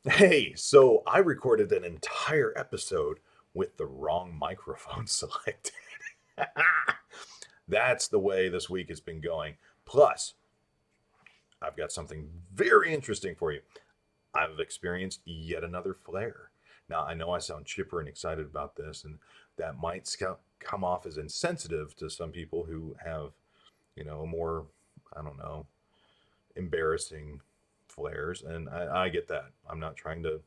Hey, so I recorded an entire episode with the wrong microphone selected. That's the way this week has been going. Plus, I've got something very interesting for you. I've experienced yet another flare. Now, I know I sound chipper and excited about this, and that might come off as insensitive to some people who have, more, I don't know, embarrassing flares. And I get that. I'm not trying to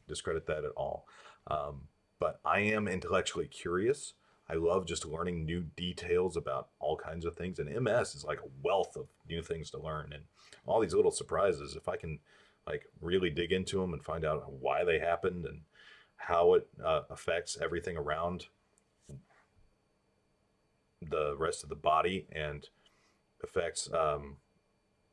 discredit that at all. Um, but I am intellectually curious. I love just learning new details about all kinds of things. And MS is like a wealth of new things to learn and all these little surprises. If I can like really dig into them and find out why they happened and how it affects everything around the rest of the body and affects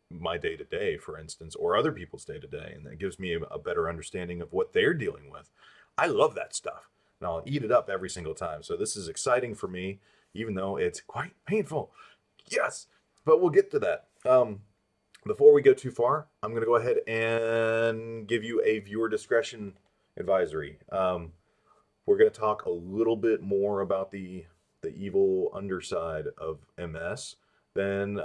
my day to day, for instance, or other people's day to day. And that gives me a better understanding of what they're dealing with. I love that stuff and I'll eat it up every single time. So this is exciting for me, even though it's quite painful. Yes, but we'll get to that. Before we go too far, I'm going to go ahead and give you a viewer discretion advisory. We're going to talk a little bit more about the evil underside of MS than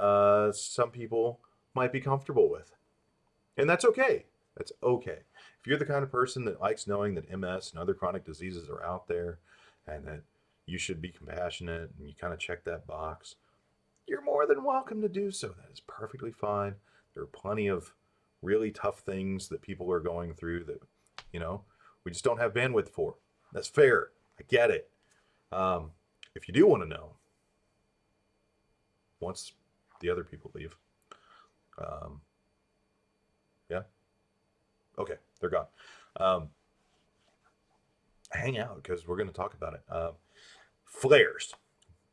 some people might be comfortable with. And that's okay. That's okay. If you're the kind of person that likes knowing that MS and other chronic diseases are out there and that you should be compassionate and you kind of check that box, you're more than welcome to do so. That is perfectly fine. There are plenty of really tough things that people are going through that, you know, we just don't have bandwidth for. That's fair. I get it. Um, if you do want to know, once the other people leave, um, yeah, okay, they're gone. Um, Hang out because we're going to talk about it. Flares.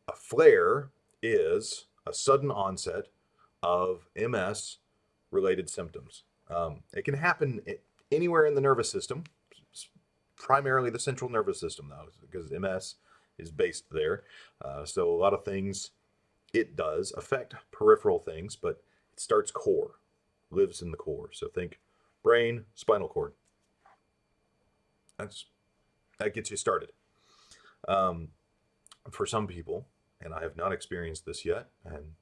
A flare is a sudden onset of MS related symptoms. It can happen anywhere in the nervous system, primarily the central nervous system, though, because MS is based there. So a lot of things it does affect peripheral things, but it starts core, lives in the core. So think brain, spinal cord. That's that gets you started. Um, for some people, and I have not experienced this yet, and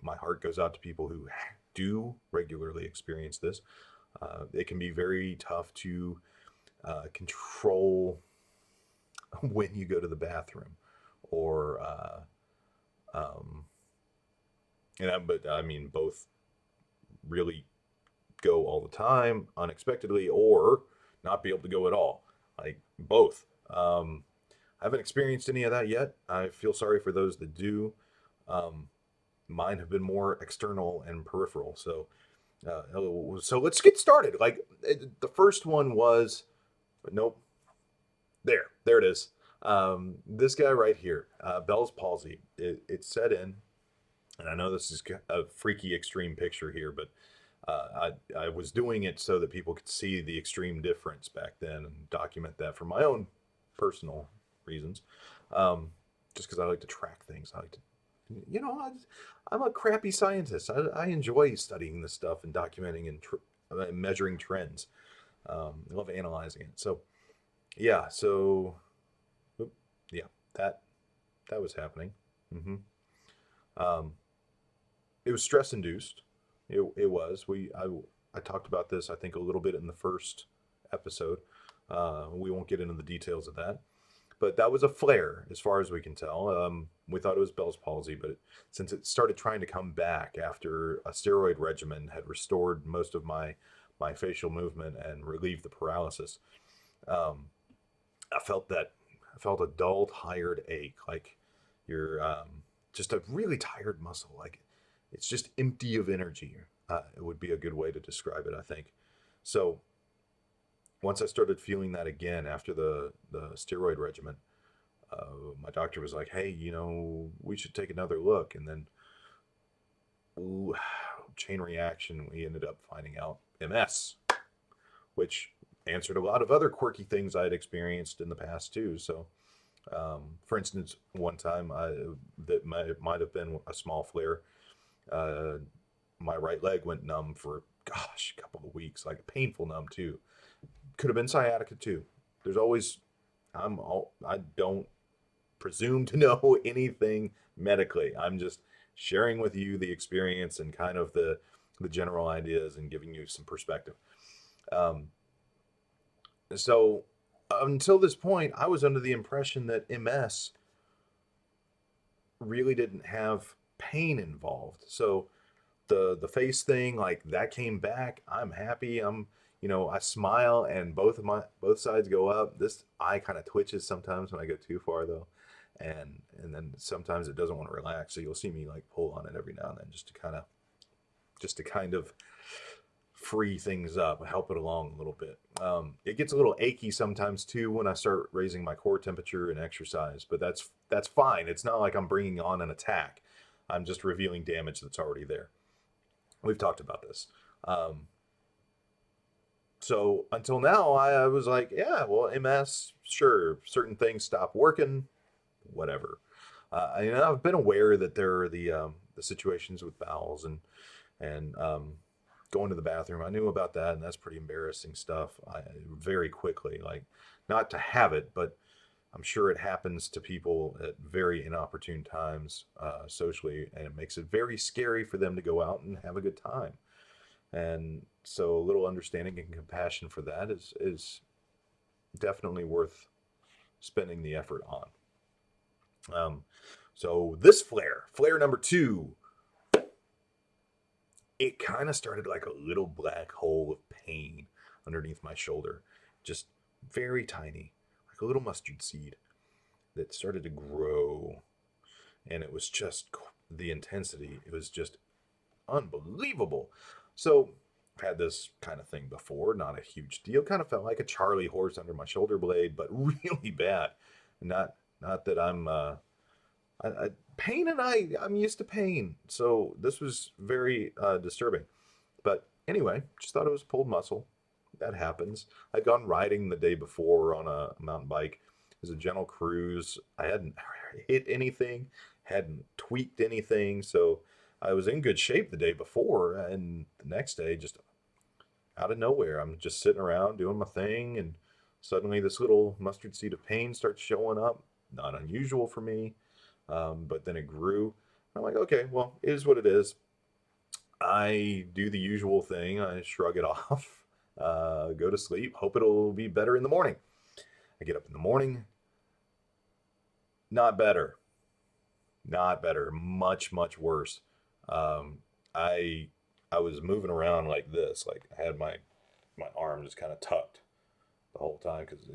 my heart goes out to people who do regularly experience this. It can be very tough to control when you go to the bathroom, or um, but I mean both really go all the time unexpectedly, or not be able to go at all, like both. I haven't experienced any of that yet. I feel sorry for those that do. Um, Mine have been more external and peripheral. So let's get started. Like the first one was, nope, there it is. This guy right here, Bell's palsy. It set in, and I know this is a freaky extreme picture here, but I was doing it so that people could see the extreme difference back then and document that for my own personal reasons. Um, just because I like to track things. I like to, I'm a crappy scientist. I enjoy studying this stuff and documenting and measuring trends. I love analyzing it. So yeah, so yeah, that that was happening. hmm Um, it was stress induced. It was. I talked about this I think a little bit in the first episode. We won't get into the details of that, but that was a flare as far as we can tell. We thought it was Bell's palsy, but since it started trying to come back after a steroid regimen had restored most of my facial movement and relieved the paralysis, um, I felt a dull, tired ache, like you're just a really tired muscle, like it's just empty of energy. It would be a good way to describe it, I think. So once I started feeling that again after the steroid regimen, my doctor was like, "Hey, we should take another look." And then, ooh, chain reaction, we ended up finding out MS, which answered a lot of other quirky things I had experienced in the past too. So, for instance, one time that might have been a small flare. Uh, my right leg went numb for, gosh, a couple of weeks, like painful numb too. Could have been sciatica too. There's always, I don't presume to know anything medically. I'm just sharing with you the experience and kind of the general ideas and giving you some perspective. Um, so until this point, I was under the impression that MS really didn't have pain involved. So the face thing, like that came back. I'm happy. I smile and both sides go up. This eye kind of twitches sometimes when I go too far though. And then sometimes it doesn't want to relax. So you'll see me like pull on it every now and then just to kind of free things up, help it along a little bit. It gets a little achy sometimes too when I start raising my core temperature and exercise, but that's fine. It's not like I'm bringing on an attack. I'm just revealing damage that's already there. We've talked about this. So until now, I was like, yeah, well, MS, sure, certain things stop working, whatever. I've been aware that there are the situations with bowels and going to the bathroom. I knew about that, and that's pretty embarrassing stuff. Very quickly, like not to have it, but I'm sure it happens to people at very inopportune times socially, and it makes it very scary for them to go out and have a good time. And so, a little understanding and compassion for that is definitely worth spending the effort on. So this flare number 2, it kind of started like a little black hole of pain underneath my shoulder, just very tiny, like a little mustard seed that started to grow. And it was just the intensity. It was just unbelievable. So I've had this kind of thing before, not a huge deal. Kind of felt like a Charlie horse under my shoulder blade, but really bad. Not that pain, and I'm used to pain, so this was very disturbing. But anyway, just thought it was pulled muscle. That happens. I'd gone riding the day before on a mountain bike. It was a gentle cruise. I hadn't hit anything, hadn't tweaked anything, so I was in good shape the day before. And the next day, just out of nowhere, I'm just sitting around doing my thing, and suddenly this little mustard seed of pain starts showing up. Not unusual for me, but then it grew. I'm like, okay, well, it is what it is. I do the usual thing. I shrug it off, go to sleep, hope it'll be better in the morning. I get up in the morning, not better, not better, much, much worse. Um, I I was moving around like this, like I had my arm just kind of tucked the whole time because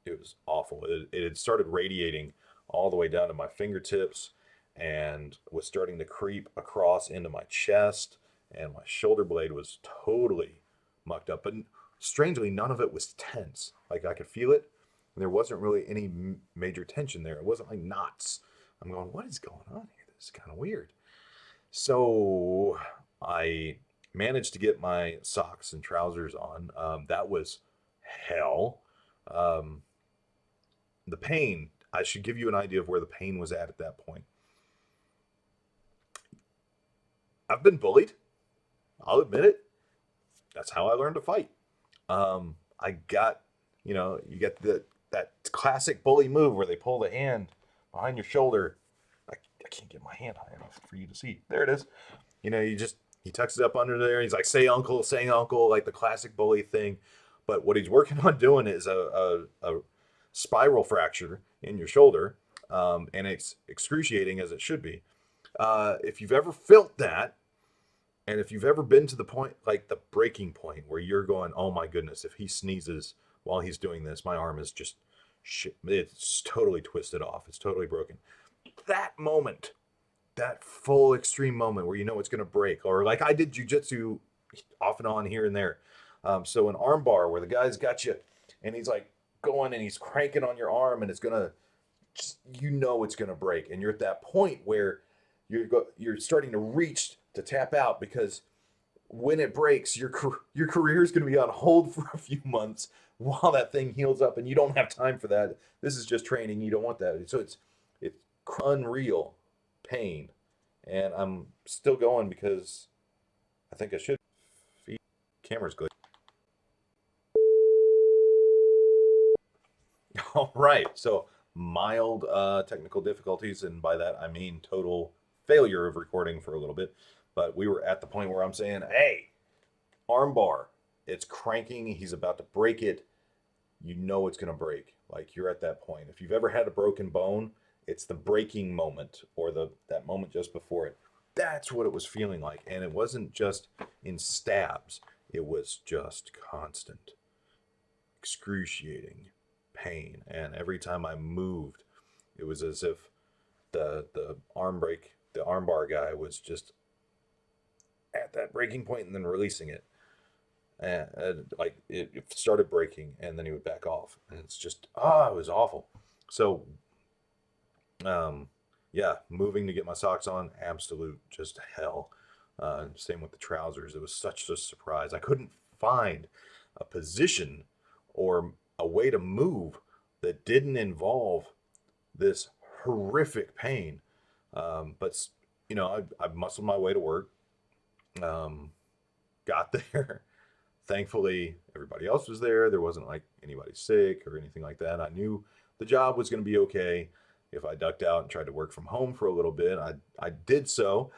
it was awful. It had started radiating all the way down to my fingertips and was starting to creep across into my chest, and my shoulder blade was totally mucked up. But strangely, none of it was tense. Like I could feel it, and there wasn't really any major tension there. It wasn't like knots. I'm going, what is going on here? This is kind of weird. So I managed to get my socks and trousers on. That was hell. Um, the pain, I should give you an idea of where the pain was at that point. I've been bullied. I'll admit it. That's how I learned to fight. I got, you get that classic bully move where they pull the hand behind your shoulder. I can't get my hand high enough for you to see. There it is. He tucks it up under there. He's like, say uncle, like the classic bully thing. But what he's working on doing is a spiral fracture in your shoulder, and it's excruciating as it should be. If you've ever felt that, and if you've ever been to the point, like the breaking point, where you're going, oh my goodness, if he sneezes while he's doing this, my arm is just shit. It's totally twisted off. It's totally broken. That moment, that full extreme moment where you know it's going to break, or like I did jujitsu off and on here and there. So an arm bar where the guy's got you and he's like going and he's cranking on your arm and it's going to, it's going to break. And you're at that point where you're starting to reach to tap out, because when it breaks, your career is going to be on hold for a few months while that thing heals up, and you don't have time for that. This is just training. You don't want that. So it's unreal pain, and I'm still going because I think I should. camera's glitching. All right, so mild technical difficulties, and by that I mean total failure of recording for a little bit. But we were at the point where I'm saying, hey, armbar, it's cranking, he's about to break it. You know it's going to break. Like, you're at that point. If you've ever had a broken bone, it's the breaking moment, or that moment just before it. That's what it was feeling like. And it wasn't just in stabs. It was just constant, excruciating pain. And every time I moved, it was as if the armbar guy was just at that breaking point and then releasing it. And like it started breaking, and then he would back off, and it's just it was awful. So yeah, moving to get my socks on, absolute just hell. Same with the trousers. It was such a surprise. I couldn't find a position or a way to move that didn't involve this horrific pain. But I muscled my way to work. Got there. Thankfully, everybody else was there. There wasn't like anybody sick or anything like that. I knew the job was going to be okay. If I ducked out and tried to work from home for a little bit, I did so.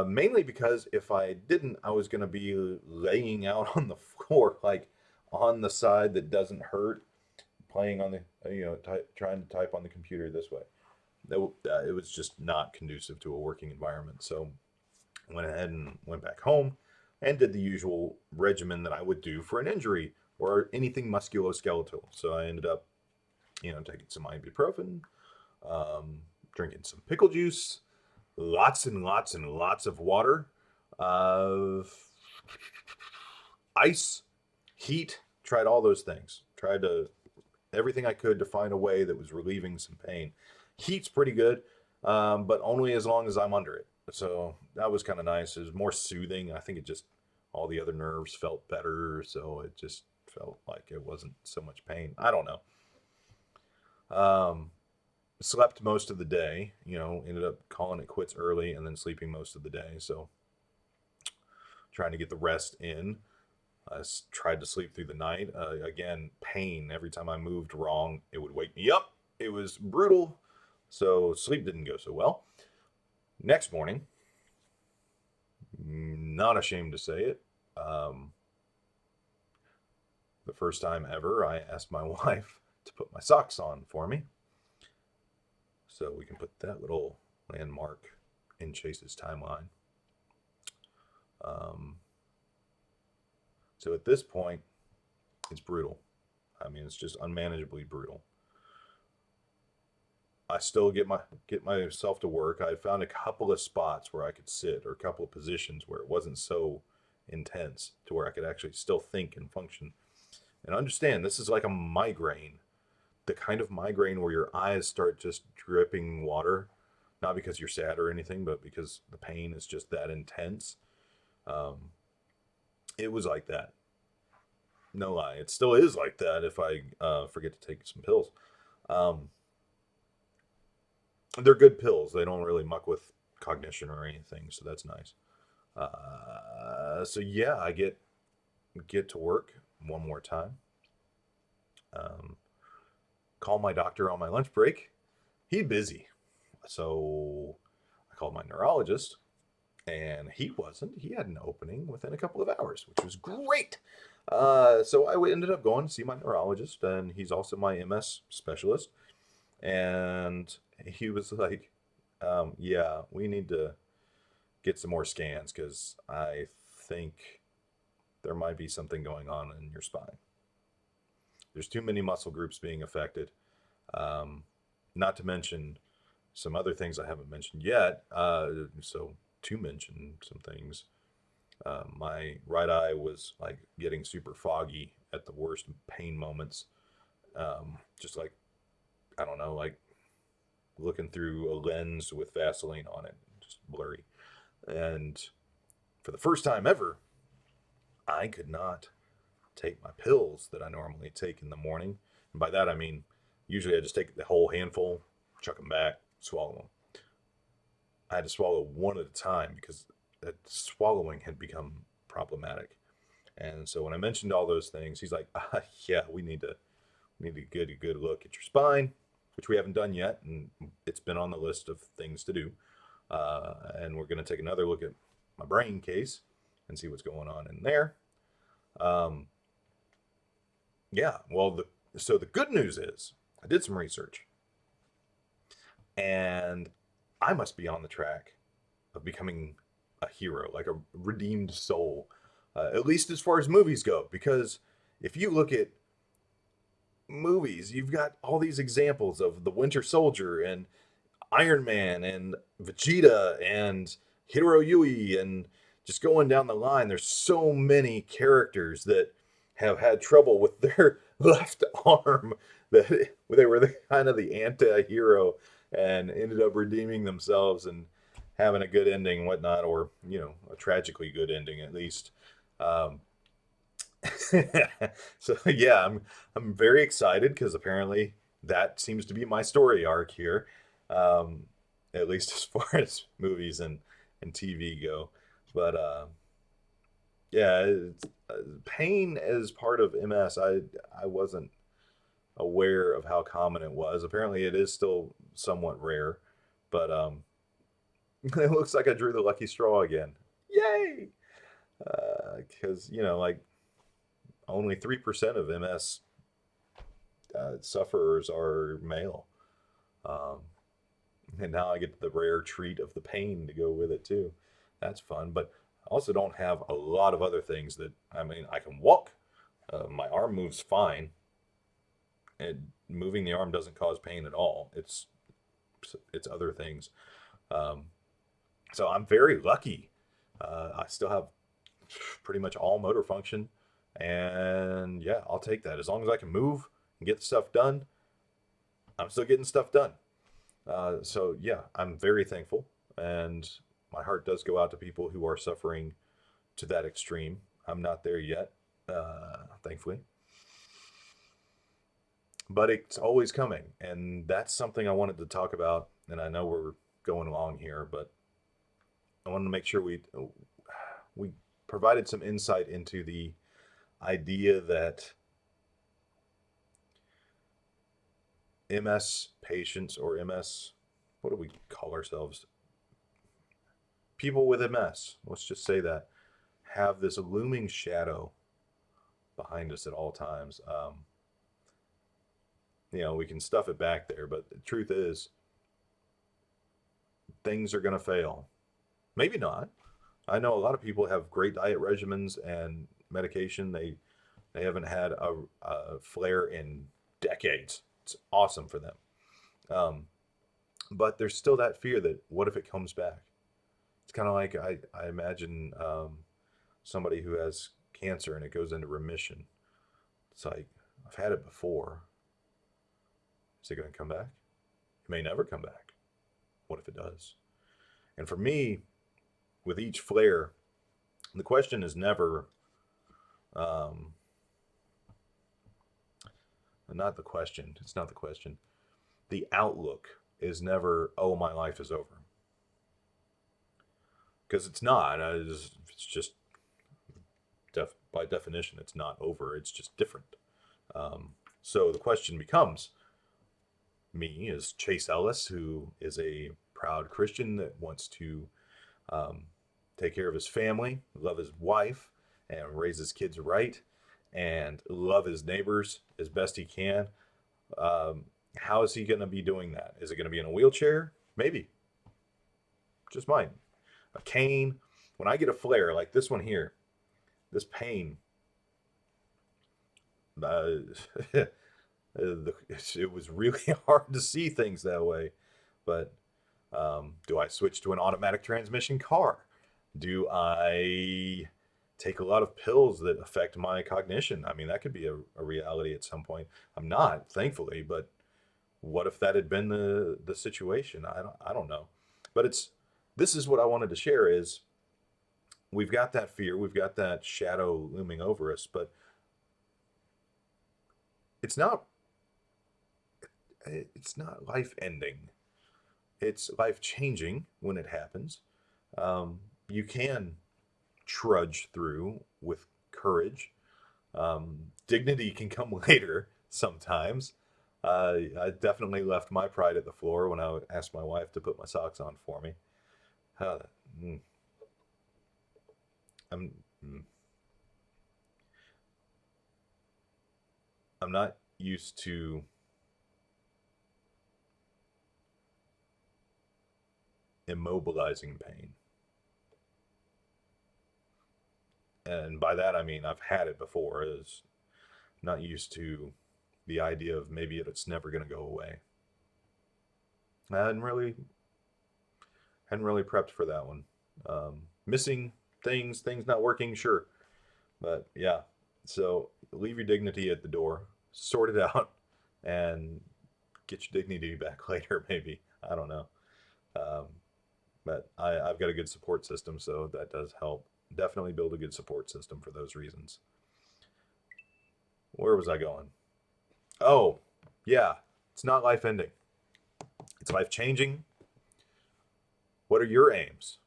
Mainly because if I didn't, I was going to be laying out on the floor, like on the side that doesn't hurt, playing on trying to type on the computer this way. It was just not conducive to a working environment. So I went ahead and went back home and did the usual regimen that I would do for an injury or anything musculoskeletal. So I ended up, taking some ibuprofen, drinking some pickle juice, lots and lots and lots of water, ice, heat, tried all those things. Tried everything I could to find a way that was relieving some pain. Heat's pretty good, but only as long as I'm under it. So that was kind of nice. It was more soothing. I think all the other nerves felt better. So it just felt like it wasn't so much pain. I don't know. Slept most of the day, ended up calling it quits early and then sleeping most of the day. So trying to get the rest in. I tried to sleep through the night. Again, pain. Every time I moved wrong, it would wake me up. It was brutal. So sleep didn't go so well. Next morning, not ashamed to say it, the first time ever, I asked my wife to put my socks on for me. So we can put that little landmark in Chase's timeline. So at this point, it's brutal. I mean, it's just unmanageably brutal. I still get myself to work. I found a couple of spots where I could sit, or a couple of positions where it wasn't so intense to where I could actually still think and function. And understand, this is like a migraine. The kind of migraine where your eyes start just dripping water, not because you're sad or anything, but because the pain is just that intense. It was like that. No lie. It still is like that if I forget to take some pills. They're good pills. They don't really muck with cognition or anything, so that's nice. So yeah, I get to work one more time. Call my doctor on my lunch break. He's busy. So I called my neurologist, and he wasn't. He had an opening within a couple of hours, which was great. So I ended up going to see my neurologist, and he's also my MS specialist. And he was like, yeah, we need to get some more scans because I think there might be something going on in your spine. There's too many muscle groups being affected. Not to mention some other things I haven't mentioned yet. So to mention some things, my right eye was like getting super foggy at the worst pain moments. Just like, I don't know, like looking through a lens with Vaseline on it, just blurry. And for the first time ever, I could not take my pills that I normally take in the morning. And by that, I mean, usually I just take the whole handful, chuck them back, swallow them. I had to swallow one at a time because that swallowing had become problematic. And so when I mentioned all those things, he's like, yeah, we need to get a good look at your spine, which we haven't done yet, and it's been on the list of things to do. And we're going to take another look at my brain case and see what's going on in there. Um, yeah, well, so the good news is I did some research, and I must be on the track of becoming a hero, like a redeemed soul, at least as far as movies go. Because if you look at movies, you've got all these examples of the Winter Soldier and Iron Man and Vegeta and Hiro Yui and just going down the line. There's so many characters that have had trouble with their left arm that they were the kind of the anti-hero and ended up redeeming themselves and having a good ending and whatnot, or a tragically good ending at least. Um, so yeah, I'm very excited because apparently that seems to be my story arc here, um, at least as far as movies and TV go. But yeah, pain as part of MS. I wasn't aware of how common it was. Apparently, it is still somewhat rare, but it looks like I drew the lucky straw again. Yay! Because like only 3% of MS sufferers are male. Um, and now I get the rare treat of the pain to go with it too. That's fun. But I also don't have a lot of other things that, I mean, I can walk. My arm moves fine. And moving the arm doesn't cause pain at all. It's other things. Um, so I'm very lucky. I still have pretty much all motor function. And yeah, I'll take that. As long as I can move and get stuff done, I'm still getting stuff done. So yeah, I'm very thankful, and my heart does go out to people who are suffering to that extreme. I'm not there yet, thankfully, but it's always coming, and that's something I wanted to talk about. And I know we're going along here, but I wanted to make sure we provided some insight into the idea that MS patients or MS, what do we call ourselves? People with MS, let's just say that, have this looming shadow behind us at all times. We can stuff it back there, but the truth is, things are going to fail. Maybe not. I know a lot of people have great diet regimens and medication. They haven't had a flare in decades. It's awesome for them. Um, but there's still that fear that what if it comes back? It's kind of like I imagine somebody who has cancer and it goes into remission. It's like, I've had it before. Is it going to come back? It may never come back. What if it does? And for me, with each flare, the question is never, um, not the question. It's not the question. The outlook is never, oh, my life is over. Because it's not. It's just, by definition, it's not over. It's just different. So the question becomes, me as Chase Ellis, who is a proud Christian that wants to um, take care of his family, love his wife, and raise his kids right, and love his neighbors as best he can. Um, how is he going to be doing that? Is it going to be in a wheelchair? Maybe. Just mine. A cane. When I get a flare like this one here, this pain, uh, it was really hard to see things that way. But do I switch to an automatic transmission car? Do I take a lot of pills that affect my cognition? I mean, that could be a reality at some point. I'm not, thankfully, but what if that had been the situation? I don't know. But this is what I wanted to share is we've got that fear, we've got that shadow looming over us, but it's not it's not life ending. It's life changing when it happens. You can trudge through with courage. Dignity can come later sometimes. I definitely left my pride at the floor when I asked my wife to put my socks on for me. Uh, mm, I'm mm, I'm not used to immobilizing pain. And by that I mean I've had it before. Is not used to the idea of maybe it's never going to go away. I hadn't really prepped for that one. Missing things not working, sure, but yeah. So leave your dignity at the door, sort it out, and get your dignity back later. Maybe I don't know, um, but I've got a good support system, so that does help. Definitely build a good support system for those reasons. Where was I going? Oh, yeah, it's not life ending. It's life changing. What are your aims?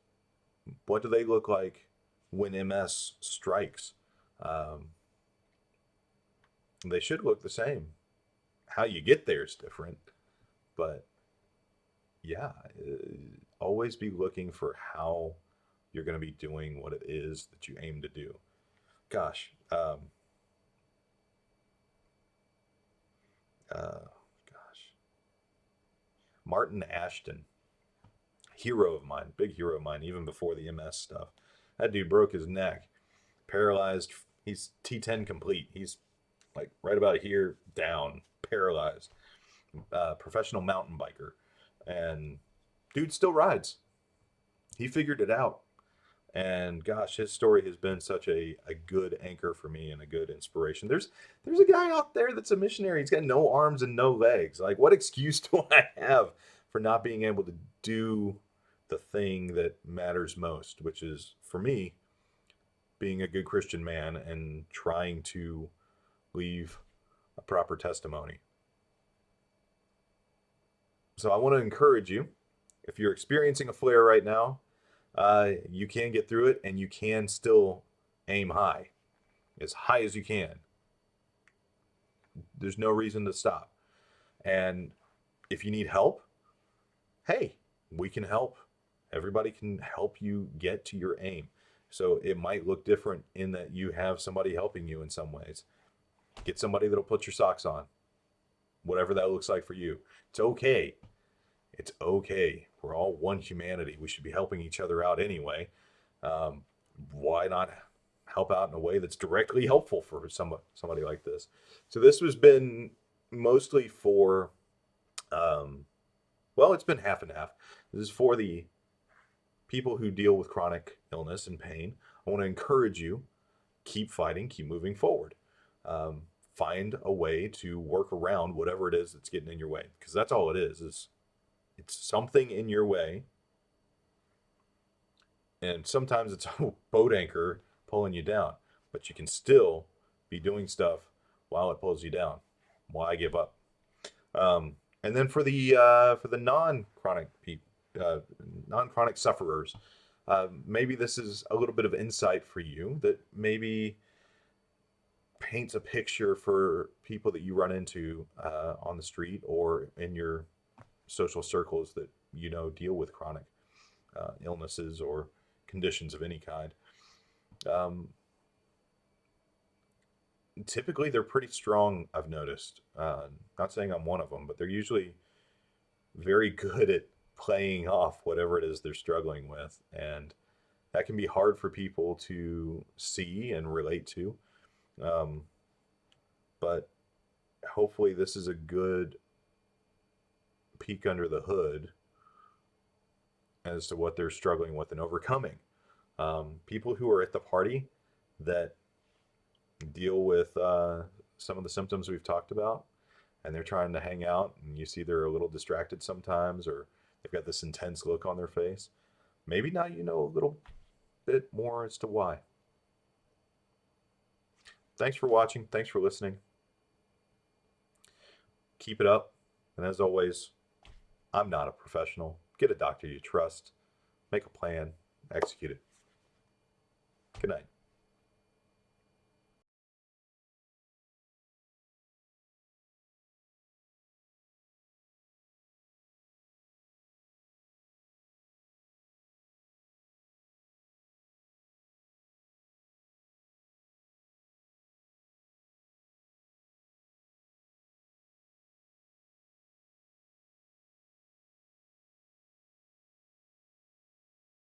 What do they look like when MS strikes? Um, they should look the same. How you get there is different, but yeah, always be looking for how you're going to be doing what it is that you aim to do. Gosh, gosh, Martin Ashton, hero of mine, big hero of mine, even before the MS stuff. That dude broke his neck, paralyzed. He's T10 complete. He's like right about here, down, paralyzed. Professional mountain biker, and dude still rides. He figured it out, and gosh, his story has been such a good anchor for me and a good inspiration. There's a guy out there that's a missionary. He's got no arms and no legs. Like, what excuse do I have for not being able to do the thing that matters most, which is for me being a good Christian man and trying to leave a proper testimony. So I want to encourage you, if you're experiencing a flare right now, you can get through it and you can still aim as high as you can. There's no reason to stop. And if you need help, hey, we can help. Everybody can help you get to your aim. So it might look different in that you have somebody helping you in some ways. Get somebody that'll put your socks on, whatever that looks like for you. It's okay. It's okay. We're all one humanity. We should be helping each other out anyway. Um, why not help out in a way that's directly helpful for somebody like this? So this has been mostly for, um, well, it's been half and half. This is for the people who deal with chronic illness and pain. I want to encourage you, keep fighting, keep moving forward. Um, find a way to work around whatever it is that's getting in your way, because that's all it is it's something in your way. And sometimes it's a boat anchor pulling you down, but you can still be doing stuff while it pulls you down. Why give up? And then for the non-chronic people, non-chronic sufferers, maybe this is a little bit of insight for you that maybe paints a picture for people that you run into on the street or in your social circles that deal with chronic illnesses or conditions of any kind. Um, Typically, they're pretty strong, I've noticed. Not saying I'm one of them, but they're usually very good at playing off whatever it is they're struggling with. And that can be hard for people to see and relate to. Um, but hopefully, this is a good peek under the hood as to what they're struggling with and overcoming. People who are at the party that deal with some of the symptoms we've talked about, and they're trying to hang out, and you see they're a little distracted sometimes, or they've got this intense look on their face. Maybe now you know a little bit more as to why. Thanks for watching. Thanks for listening. Keep it up. And as always, I'm not a professional. Get a doctor you trust. Make a plan. Execute it. Good night.